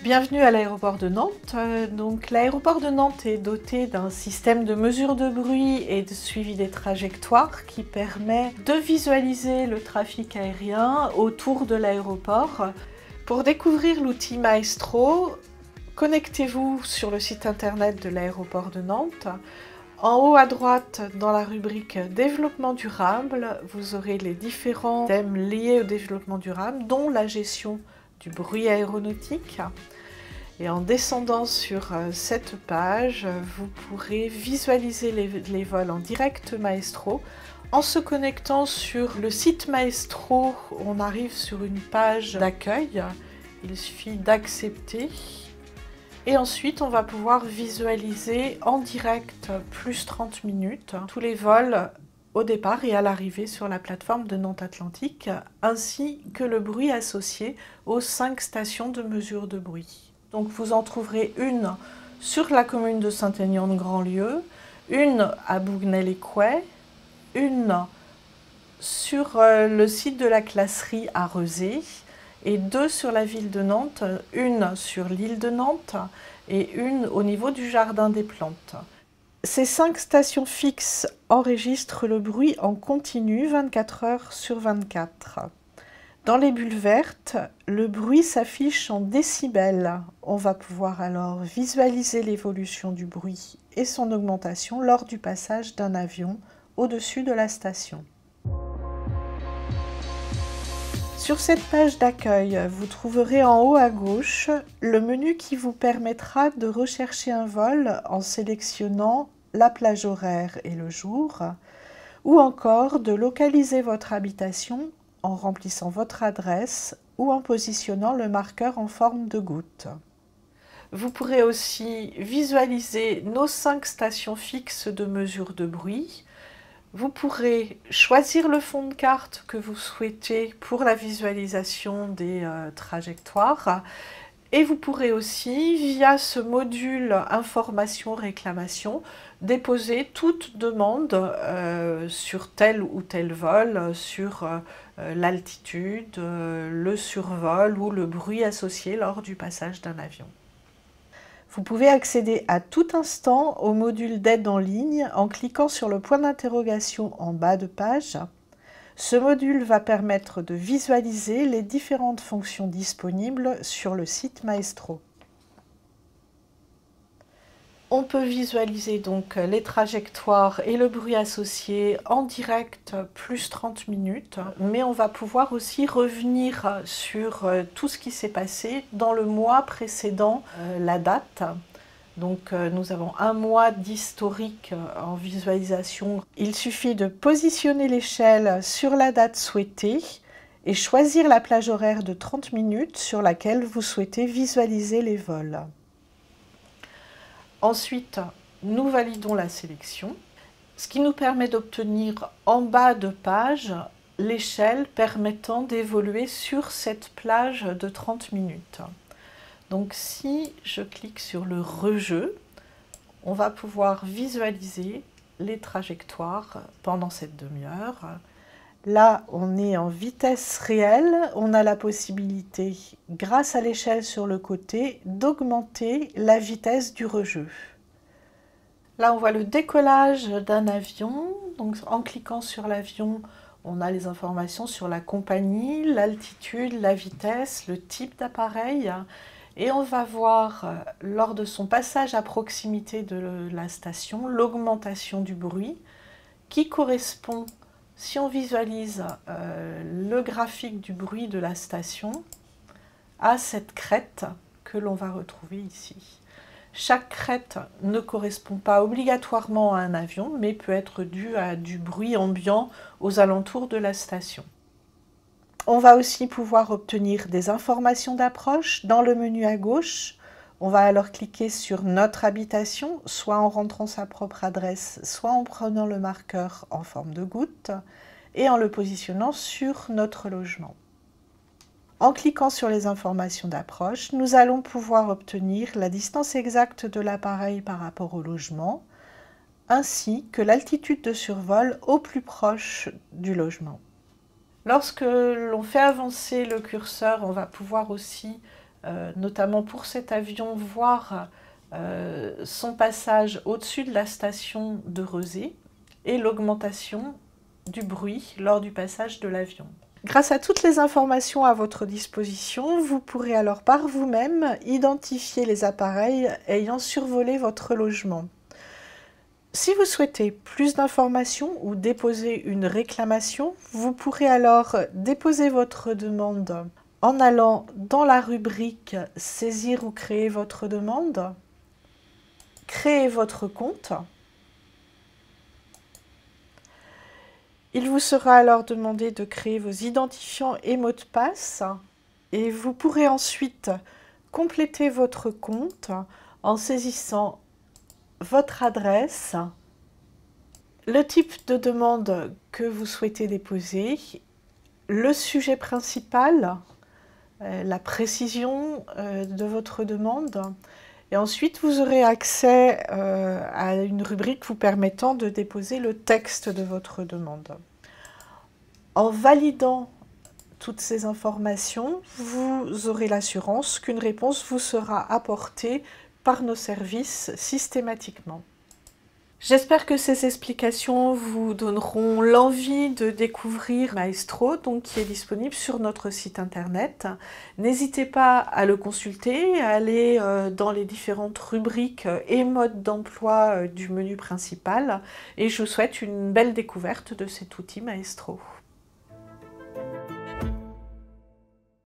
Bienvenue à l'aéroport de Nantes. L'aéroport de Nantes est doté d'un système de mesure de bruit et de suivi des trajectoires qui permet de visualiser le trafic aérien autour de l'aéroport. Pour découvrir l'outil Maestro, connectez-vous sur le site internet de l'aéroport de Nantes. En haut à droite, dans la rubrique Développement durable, vous aurez les différents thèmes liés au développement durable, dont la gestion du bruit aéronautique. Et en descendant sur cette page, vous pourrez visualiser les vols en direct Maestro. En se connectant sur le site Maestro, on arrive sur une page d'accueil. Il suffit d'accepter. Et ensuite, on va pouvoir visualiser en direct plus 30 minutes tous les vols au départ et à l'arrivée sur la plateforme de Nantes Atlantique, ainsi que le bruit associé aux 5 stations de mesure de bruit. Donc vous en trouverez une sur la commune de Saint-Aignan-de-Grandlieu, une à Bougnay-les-Quais, une sur le site de la Classerie à Rezé, et 2 sur la ville de Nantes, une sur l'île de Nantes et une au niveau du Jardin des Plantes. Ces 5 stations fixes enregistrent le bruit en continu 24 heures sur 24. Dans les bulles vertes, le bruit s'affiche en décibels. On va pouvoir alors visualiser l'évolution du bruit et son augmentation lors du passage d'un avion au-dessus de la station. Sur cette page d'accueil, vous trouverez en haut à gauche le menu qui vous permettra de rechercher un vol en sélectionnant la plage horaire et le jour, ou encore de localiser votre habitation en remplissant votre adresse ou en positionnant le marqueur en forme de goutte. Vous pourrez aussi visualiser nos 5 stations fixes de mesure de bruit. Vous pourrez choisir le fond de carte que vous souhaitez pour la visualisation des trajectoires. Et vous pourrez aussi, via ce module information-réclamation, déposer toute demande sur tel ou tel vol, sur l'altitude, le survol ou le bruit associé lors du passage d'un avion. Vous pouvez accéder à tout instant au module d'aide en ligne en cliquant sur le point d'interrogation en bas de page. Ce module va permettre de visualiser les différentes fonctions disponibles sur le site Maestro. On peut visualiser donc les trajectoires et le bruit associé en direct plus 30 minutes, mais on va pouvoir aussi revenir sur tout ce qui s'est passé dans le mois précédent la date. Donc nous avons un mois d'historique en visualisation. Il suffit de positionner l'échelle sur la date souhaitée et choisir la plage horaire de 30 minutes sur laquelle vous souhaitez visualiser les vols. Ensuite, nous validons la sélection, ce qui nous permet d'obtenir en bas de page l'échelle permettant d'évoluer sur cette plage de 30 minutes. Donc si je clique sur le rejeu, on va pouvoir visualiser les trajectoires pendant cette demi-heure. Là, on est en vitesse réelle, on a la possibilité, grâce à l'échelle sur le côté, d'augmenter la vitesse du rejeu. Là, on voit le décollage d'un avion. Donc, en cliquant sur l'avion, on a les informations sur la compagnie, l'altitude, la vitesse, le type d'appareil. Et on va voir, lors de son passage à proximité de la station, l'augmentation du bruit qui correspond, si on visualise le graphique du bruit de la station, à cette crête que l'on va retrouver ici. Chaque crête ne correspond pas obligatoirement à un avion, mais peut être due à du bruit ambiant aux alentours de la station. On va aussi pouvoir obtenir des informations d'approche dans le menu à gauche. On va alors cliquer sur notre habitation, soit en rentrant sa propre adresse, soit en prenant le marqueur en forme de goutte et en le positionnant sur notre logement. En cliquant sur les informations d'approche, nous allons pouvoir obtenir la distance exacte de l'appareil par rapport au logement, ainsi que l'altitude de survol au plus proche du logement. Lorsque l'on fait avancer le curseur, on va pouvoir aussi notamment pour cet avion, voir son passage au-dessus de la station de Rezé et l'augmentation du bruit lors du passage de l'avion. Grâce à toutes les informations à votre disposition, vous pourrez alors par vous-même identifier les appareils ayant survolé votre logement. Si vous souhaitez plus d'informations ou déposer une réclamation, vous pourrez alors déposer votre demande en allant dans la rubrique « Saisir ou créer votre demande », créer votre compte. Il vous sera alors demandé de créer vos identifiants et mots de passe et vous pourrez ensuite compléter votre compte en saisissant votre adresse, le type de demande que vous souhaitez déposer, le sujet principal, la précision de votre demande. Et ensuite, vous aurez accès à une rubrique vous permettant de déposer le texte de votre demande. En validant toutes ces informations, vous aurez l'assurance qu'une réponse vous sera apportée par nos services systématiquement. J'espère que ces explications vous donneront l'envie de découvrir Maestro, qui est disponible sur notre site internet. N'hésitez pas à le consulter, à aller dans les différentes rubriques et modes d'emploi du menu principal. Et je vous souhaite une belle découverte de cet outil Maestro.